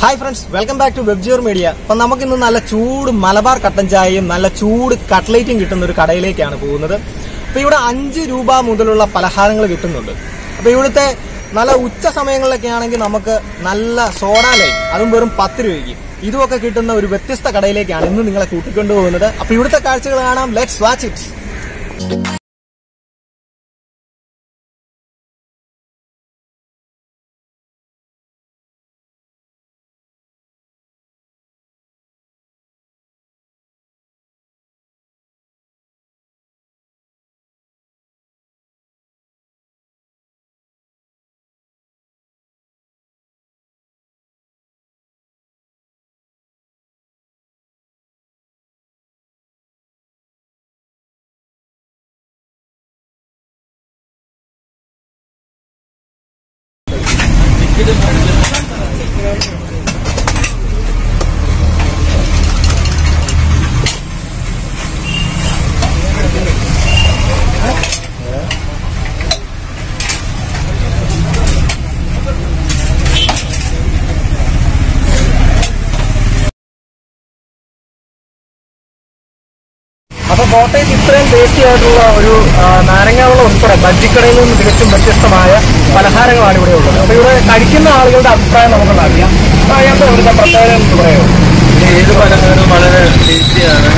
Hi friends, welcome back to WebGear Media. അപ്പോൾ നമുക്ക് ഇന്ന് നല്ല ചൂട് മലബാർ കട്ടൻ ചായയും നല്ല ചൂട് കട്ട്ലേറ്റും കിട്ടുന്ന ഒരു കടയിലേക്കാണ് പോകുന്നത്. അപ്പോൾ ഇവിടെ 5 രൂപ മുതലുള്ള പലഹാരങ്ങൾ കിട്ടുന്നുണ്ട്. അപ്പോൾ ഇവിടുത്തെ നല്ല ഉച്ച സമയങ്ങളിലൊക്കെ ആണെങ്കിൽ നമുക്ക് നല്ല സോഡ ലൈം അതും വെറും 10 രൂപയ്ക്ക് ഇതുമൊക്കെ കിട്ടുന്ന ഒരു വ്യത്യസ്ത കടയിലേക്കാണ് ഇന്ന് നിങ്ങളെ കൂട്ടിക്കൊണ്ടുപോകുന്നത്. അപ്പോൾ ഇവിടുത്തെ കാഴ്ചകൾ കാണാം. Let's watch it. അപ്പോൾ കോട്ടയത്ത് ഇത്രയും ടേസ്റ്റി ആയിട്ടുള്ള ഒരു നാരങ്ങാവെള്ളം ഉൾപ്പെടെ ബജ്ജിക്കടയിൽ നിന്ന് തികച്ചും വ്യത്യസ്തമായ പലഹാരങ്ങളാണ് ഇവിടെ ഉള്ളത്. അപ്പോൾ ഇവിടെ കഴിക്കുന്ന ആളുകളുടെ അഭിപ്രായം നമുക്കൊന്ന് അറിയാം. എന്താ ഇവിടുത്തെ പ്രത്യേകത എന്ന് പറയുമോ? ഏത് പലഹാരവും വളരെ ടേസ്റ്റിയാണ്.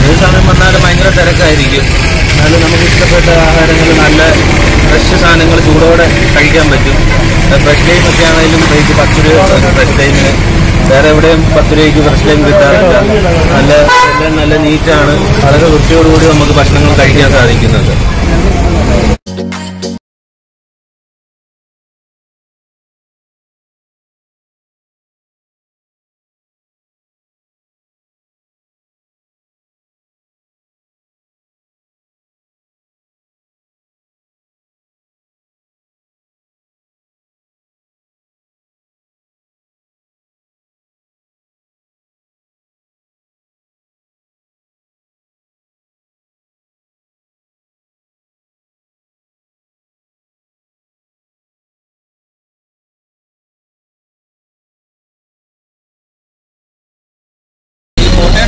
ഏത് സമയം വന്നാലും ഭയങ്കര തിരക്കായിരിക്കും. എന്നാലും നമുക്ക് ഇഷ്ടപ്പെട്ട ആഹാരങ്ങൾ നല്ല ഫ്രഷ് സാധനങ്ങൾ ചൂടോടെ കഴിക്കാൻ പറ്റും. ഫ്രഷ് ലൈം ഒക്കെ ആണെങ്കിലും റേറ്റ് 10 രൂപ ഫ്രഷ് ലൈമിന്. വേറെ എവിടെയും 10 രൂപയ്ക്ക് ഫ്രഷ് ലൈം കിട്ടാറില്ല. എല്ലാം നല്ല നീറ്റാണ്. വളരെ വൃത്തിയോടുകൂടി നമുക്ക് ഭക്ഷണങ്ങൾ കഴിക്കാൻ സാധിക്കുന്നത്.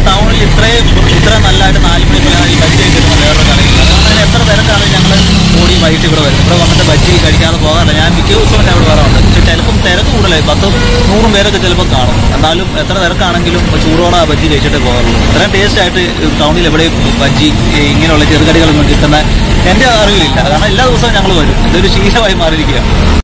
ടൗണിൽ ഇത്ര നല്ലതായിട്ട് 4 മണിക്കുള്ള ഈ ബജ്ജി കിട്ടുന്ന വേറൊരു കടയില്ല. അതുകൊണ്ട് എത്ര തിരക്കാണെങ്കിൽ ഞങ്ങൾ ഓടി വൈകിട്ട് ഇവിടെ വരും. ഇവിടെ വന്നിട്ട് ബജ്ജി കഴിക്കാതെ പോകാറില്ല. ഞാൻ മിക്ക ദിവസവും ഞാൻ ഇവിടെ വരാറുണ്ട്. പക്ഷേ ചിലപ്പം തിരക്ക് കൂടുതലായി 10-100 പേരൊക്കെ ചിലപ്പോൾ കാണും. എന്നാലും എത്ര തിരക്കാണെങ്കിലും ചൂടോടെ ബജ്ജി കഴിച്ചിട്ടേ പോകാറുള്ളൂ. ഇത്രയും ടേസ്റ്റ് ആയിട്ട് ടൗണിൽ എവിടെയും ബജ്ജി ഇങ്ങനെയുള്ള ചെറുകടികളൊന്നും കിട്ടുന്ന എൻ്റെ അറിവിലില്ല. കാരണം എല്ലാ ദിവസവും ഞങ്ങൾ വരും. ഇതൊരു ശീലമായി മാറിയിരിക്കുകയാണ്.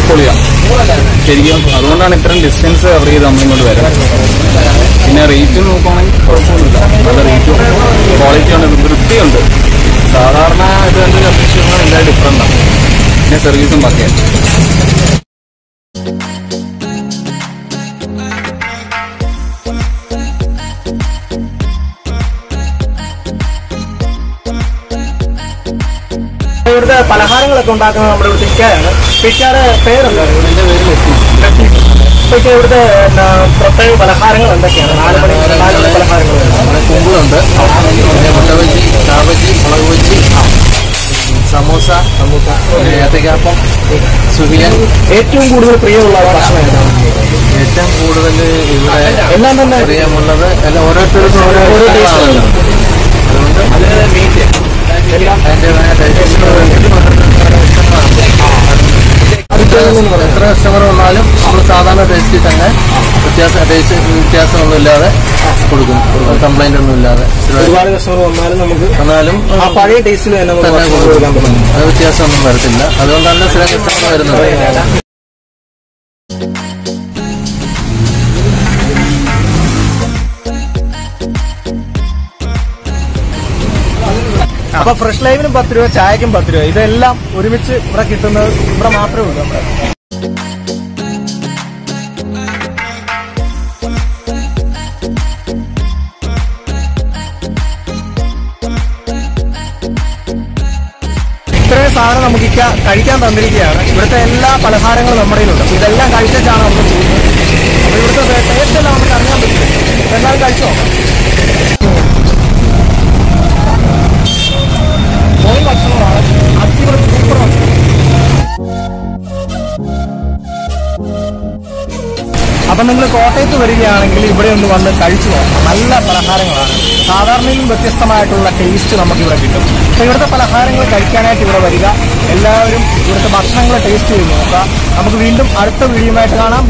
പൊളിയാണ് ശരിക്കും. അതുകൊണ്ടാണ് ഇത്രയും ഡിസ്റ്റൻസ് കവർ ചെയ്ത് നമ്മളിങ്ങോട്ട് വരുന്നത്. പിന്നെ റേറ്റ് നോക്കുകയാണെങ്കിൽ കുഴപ്പമൊന്നുമില്ല. നല്ല റേറ്റും ക്വാളിറ്റിയുണ്ട്, വൃത്തിയുണ്ട്. സാധാരണ ഇത് എന്തൊരു അപേക്ഷിച്ച് എല്ലാം ഡിഫറൻ്റാണ്. പിന്നെ സർവീസും ബാക്കിയാണ്. ഇവിടുത്തെ പലഹാരങ്ങളൊക്കെ ഉണ്ടാക്കുന്നത് നമ്മുടെ ഇവിടുത്തെ ഇക്കായാണ്. ഇക്കാരുടെ പേരെന്താണ്? എൻ്റെ പേര് ലത്തീഫ്. ഇപ്പൊ ഇവിടുത്തെ പ്രത്യേക പലഹാരങ്ങൾ എന്തൊക്കെയാണ്? 4 മണി പലഹാരങ്ങൾ. കുമ്പിളുണ്ട്, പിന്നെ മുട്ട ബജ്ജി, കാ ബജ്ജി, മുളക് ബജ്ജി, സമൂസ, ഏത്തക്കാപ്പം, സുഖിയൻ. ഏറ്റവും കൂടുതൽ പ്രിയമുള്ള ഭക്ഷണം ഏതാണ്? ഏറ്റവും കൂടുതൽ ഇവിടെ എല്ലാം തന്നെ പ്രിയമുള്ളത് എല്ലാം ഓരോരുത്തർക്കും ഓരോ ടേസ്റ്റാണല്ലോ. അതുകൊണ്ട് എത്ര കസ്റ്റമർ വന്നാലും നമ്മൾ സാധാരണ ടേസ്റ്റിൽ തന്നെ വ്യത്യാസമൊന്നും ഇല്ലാതെ കൊടുക്കും. കംപ്ലൈന്റ് ഒന്നും ഇല്ലാതെ. ഒരുപാട് കസ്റ്റമർ വന്നാലും ആ പഴയ ടേസ്റ്റിൽ തന്നെ കൊടുക്കാൻ പറ്റും. അത് വ്യത്യാസമൊന്നും വരത്തില്ല. അതുകൊണ്ടല്ല സ്ഥിരം കസ്റ്റമർ വരുന്നത്. അപ്പൊ ഫ്രഷ് ലൈവിനും 10 രൂപ, ചായക്കും 10 രൂപ. ഇതെല്ലാം ഒരുമിച്ച് ഇവിടെ കിട്ടുന്നത് ഇവിടെ മാത്രമേ ഉള്ളൂ. നമ്മുടെ സാധനം നമുക്ക് കഴിക്കാൻ തന്നിരിക്കുകയാണ്. ഇവിടുത്തെ എല്ലാ പലഹാരങ്ങളും നമ്മുടെ കയ്യിലുണ്ട്. അപ്പോൾ ഇതെല്ലാം കഴിച്ചാണ് നമുക്ക് പോകുന്നത്. അപ്പോൾ ഇവിടുത്തെ ടേസ്റ്റ് എല്ലാം നമുക്ക് അറിയാൻ പറ്റില്ല. എല്ലാവരും കഴിച്ചു നോക്കാം. ഭക്ഷണമാണ് അടിപൊളി സൂപ്പറാണ്. അപ്പം നിങ്ങൾ കോട്ടയത്ത് വരികയാണെങ്കിൽ ഇവിടെ ഒന്ന് വന്ന് കഴിച്ചു നോക്കാം. നല്ല പലഹാരങ്ങളാണ്. സാധാരണയിലും വ്യത്യസ്തമായിട്ടുള്ള ടേസ്റ്റ് നമുക്കിവിടെ കിട്ടും. അപ്പോൾ ഇവിടുത്തെ പലഹാരങ്ങൾ കഴിക്കാനായിട്ട് ഇവിടെ വരിക. എല്ലാവരും ഇവിടുത്തെ ഭക്ഷണങ്ങൾ ടേസ്റ്റ് ചെയ്ത് നോക്കുക. നമുക്ക് വീണ്ടും അടുത്ത വീഡിയോയുമായിട്ട് കാണാം.